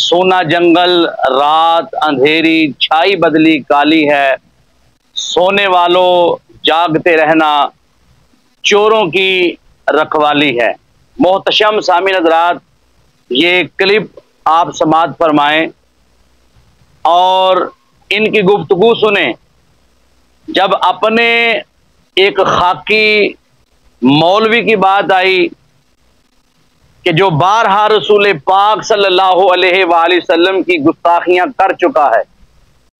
सोना जंगल, रात अंधेरी, छाई बदली काली है, सोने वालों जागते रहना, चोरों की रखवाली है। मोहतशम सामीन हज़रात, ये क्लिप आप समाअत फरमाएं और इनकी गुफ्तगू सुने। जब अपने एक खाकी मौलवी की बात आई कि जो बारहा रसूल पाक सल्लल्लाहु अलैहि वसल्लम की गुस्ताखियां कर चुका है।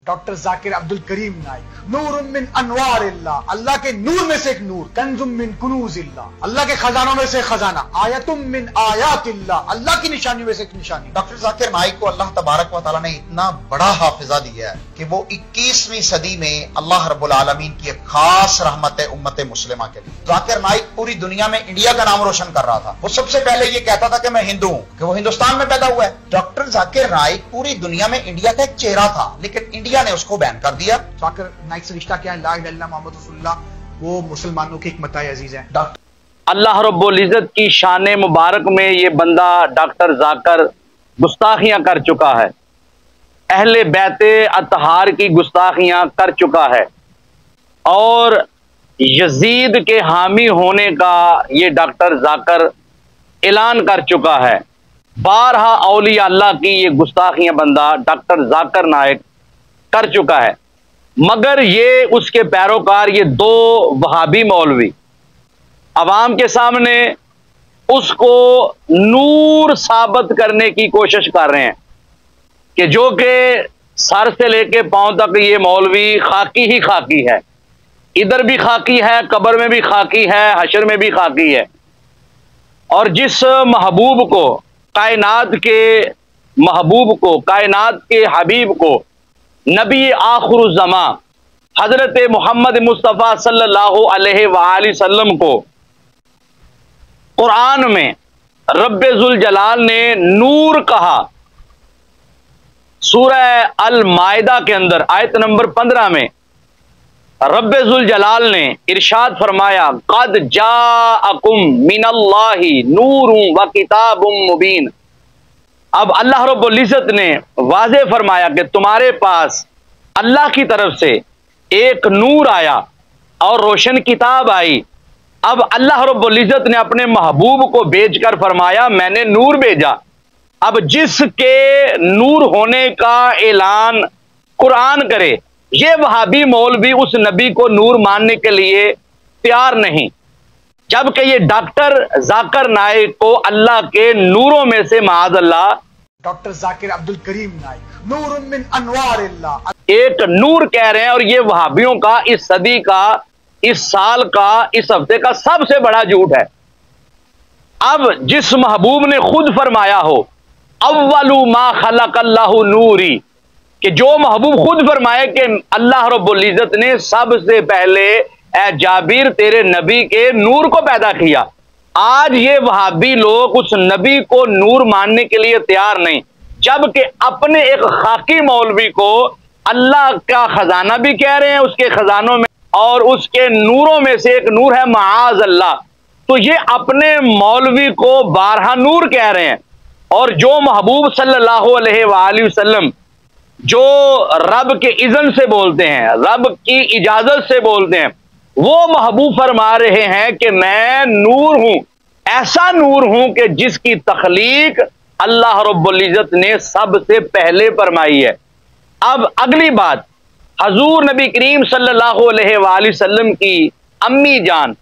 डॉक्टर जाकिर अब्दुल करीम नाइक, नूर मिन अनवारिल्लाह, अल्लाह के नूर में से एक नूर, कंजुम मिन कुनूजिल्लाह, अल्लाह के खजानों में से खजाना, आयतुम मिन आयातिल्लाह, अल्लाह की निशानियों में से एक निशानी। डॉक्टर जाकिर नाइक को अल्लाह तबारक व तआला ने इतना बड़ा हाफिजा दिया है कि वो 21वीं सदी में अल्लाह रब्बुल आलमीन की एक खास रहमत है उम्मत मुस्लिमा के लिए। जाकिर नाइक पूरी दुनिया में इंडिया का नाम रोशन कर रहा था। वो सबसे पहले ये कहता था कि मैं हिंदू हूं, कि वो हिंदुस्तान में पैदा हुआ है। डॉक्टर जाकिर नाइक पूरी दुनिया में इंडिया का एक चेहरा था, लेकिन इंडिया ने उसको बैन कर दिया। जाकिर नाइक से रिश्ता क्या है? ला इलाहा इल्लल्लाह मुहम्मद रसूलुल्लाह, वो मुसलमानों की एक मताए अजीज है। अल्लाह रब्बुल इज्जत की शान मुबारक में ये बंदा डॉक्टर जाकिर गुस्ताखियां कर चुका है, अहले बैते अतहार की गुस्ताखियां कर चुका है और यजीद के हामी होने का ये डॉक्टर जाकिर ऐलान कर चुका है। बारहा औलिया अल्लाह की ये गुस्ताखियां बंदा डॉक्टर जाकिर नाइक कर चुका है, मगर ये उसके पैरोकार, ये दो वहाबी मौलवी अवाम के सामने उसको नूर साबित करने की कोशिश कर रहे हैं कि जो कि सर से लेके पांव तक ये मौलवी खाकी ही खाकी है, इधर भी खाकी है, कब्र में भी खाकी है, हशर में भी खाकी है। और जिस महबूब को, कायनात के महबूब को, कायनात के हबीब को, नबी आखिरुज़्ज़मा हजरत मोहम्मद मुस्तफ़ा सल्लल्लाहु अलैहि वसल्लम को कुरान में रब्बे जुल जलाल ने नूर कहा। सूरह अल माइदा के अंदर आयत नंबर 15 में रब्बे जुल जलाल ने इरशाद फरमाया, कद जाअकुम मिनल्लाहि नूरुन व किताबुम मुबीन। अब अल्लाह रब्बुल इज्जत ने वाज़े फरमाया कि तुम्हारे पास अल्लाह की तरफ से एक नूर आया और रोशन किताब आई। अब अल्लाह रब्बुल इज्जत ने अपने महबूब को भेजकर फरमाया, मैंने नूर भेजा। अब जिसके नूर होने का ऐलान कुरान करे, ये वहाबी मौलवी उस नबी को नूर मानने के लिए तैयार नहीं, जबकि ये डॉक्टर जाकिर नाइक को अल्लाह के नूरों में से माअज़ल्लाह डॉक्टर जाकिर अब्दुल करीम नाइक, नूर मिन अनवारिल्लाह, एक नूर कह रहे हैं। और ये वहाबियों का इस सदी का, इस साल का, इस हफ्ते का सबसे बड़ा झूठ है। अब जिस महबूब ने खुद फरमाया हो, अव्वलु मा खलक़ल्लाहु नूरी, कि जो महबूब खुद फरमाए कि अल्लाह रब्बुल इज्जत ने सबसे पहले ए जाबिर तेरे नबी के नूर को पैदा किया। आज ये वहाबी लोग उस नबी को नूर मानने के लिए तैयार नहीं, जबकि अपने एक खाकी मौलवी को अल्लाह का खजाना भी कह रहे हैं, उसके खजानों में और उसके नूरों में से एक नूर है माअज़ल्लाह। तो ये अपने मौलवी को बारहा नूर कह रहे हैं। और जो महबूब सल्लल्लाहु अलैहि वसल्लम जो रब के इज़्न से बोलते हैं, रब की इजाजत से बोलते हैं, वो महबूब फरमा रहे हैं कि मैं नूर हूं, ऐसा नूर हूं कि जिसकी तख्लीक अल्लाह रब्बुल इज्जत ने सबसे पहले फरमाई है। अब अगली बात, हजूर नबी करीम सल्लल्लाहु अलैहि वसल्लम की अम्मी जान,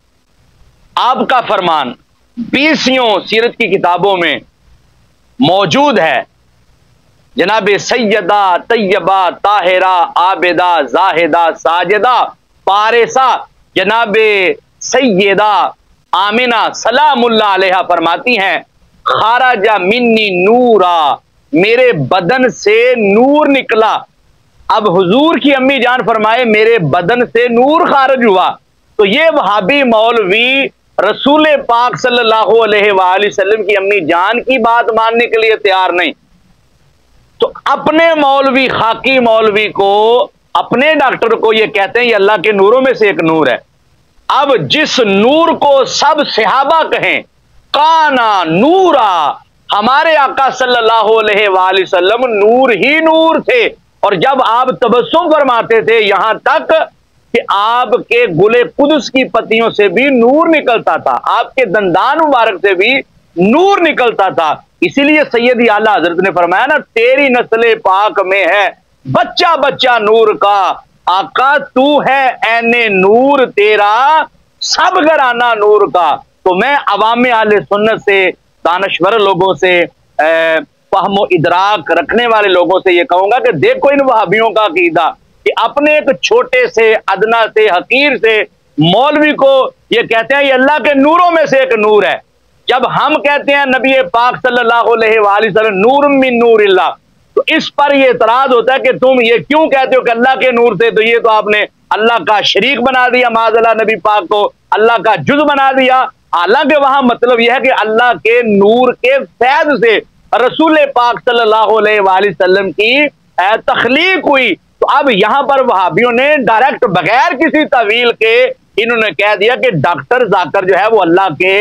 आपका फरमान 20 सीरत की किताबों में मौजूद है। जनाब सैयदा तैयबा ताहिरा आबिदा जाहिदा साजिदा पारिसा जनाब सैयदा आमिना सलामुल्लाह अलैहा फरमाती हैं, खाराजा मिन्नी नूरा, मेरे बदन से नूर निकला। अब हुजूर की अम्मी जान फरमाए मेरे बदन से नूर खारिज हुआ। तो ये वहाबी मौलवी रसूल पाक सल्लल्लाहु अलैहि वसल्लम की अम्मी जान की बात मानने के लिए तैयार नहीं, तो अपने मौलवी, खाकी मौलवी को, अपने डॉक्टर को ये कहते हैं ये अल्लाह के नूरों में से एक नूर है। अब जिस नूर को सब सहाबा कहें काना नूरा, हमारे आका सल्लल्लाहु अलैहि वसल्लम नूर ही नूर थे। और जब आप तबस्सुम फरमाते थे यहां तक कि आपके गुले कुदस की पत्तियों से भी नूर निकलता था, आपके दंदान मुबारक से भी नूर निकलता था। इसीलिए सैयदी आला हजरत ने फरमाया ना, तेरी नस्ले पाक में है बच्चा बच्चा नूर का, आका तू है ऐने नूर तेरा सब घराना नूर का। तो मैं अवाम आले सुन्नत से, दानश्वर लोगों से, फहमो इदराक रखने वाले लोगों से ये कहूंगा कि देखो इन वहाबियों का अकीदा कि अपने एक छोटे से अदना से हकीर से मौलवी को ये कहते हैं ये अल्लाह के नूरों में से एक नूर है। जब हम कहते हैं नबी पाक सल्लल्लाहु अलैहि वसल्लम नूर मिन नूरिल्लाह, तो इस पर ये एतराज होता है कि तुम ये क्यों कहते हो कि अल्लाह के नूर से, तो ये तो आपने अल्लाह का शरीक बना दिया, माज़अल्लाह नबी पाक को अल्लाह का जुज़ बना दिया। हालांकि वहां मतलब यह है कि अल्लाह के नूर के फैज़ से रसूल पाक सल्लल्लाहु अलैहि वसल्लम की तख्लीक हुई। तो अब यहां पर वहाबियों ने डायरेक्ट बगैर किसी तवील के इन्होंने कह दिया कि डॉक्टर जाकिर जो है वो अल्लाह के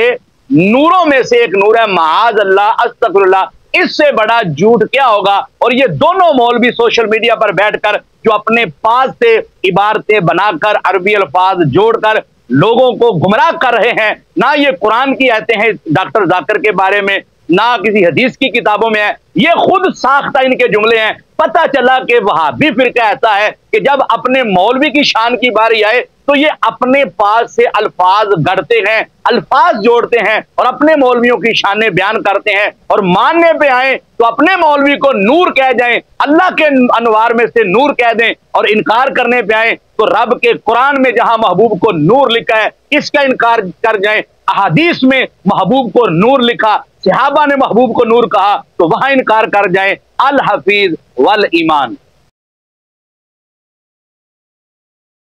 नूरों में से एक नूर है। माज अल्लाह, अस्तगफिरुल्लाह, इससे बड़ा झूठ क्या होगा। और ये दोनों मौलवी सोशल मीडिया पर बैठकर जो अपने पास से इबारतें बनाकर अरबी अल्फाज जोड़कर लोगों को गुमराह कर रहे हैं, ना ये कुरान की आयतें हैं डॉक्टर जाकिर के बारे में, ना किसी हदीस की किताबों में है, ये खुद साख्ता इनके जुमले हैं। पता चला कि वहाबी फिरका ऐसा है कि जब अपने मौलवी की शान की बारी आए तो ये अपने पास से अल्फाज गढ़ते हैं, अल्फाज जोड़ते हैं और अपने मौलवियों की शानें बयान करते हैं। और मानने पे आए तो अपने मौलवी को नूर कह जाएं, अल्लाह के अनवार में से नूर कह दें, और इनकार करने पे आए तो रब के कुरान में जहां महबूब को नूर लिखा है इसका इनकार कर जाएं। अहादीस में महबूब को नूर लिखा, सहाबा ने महबूब को नूर कहा, तो वहां इनकार कर जाएं। अल हफीज वल ईमान।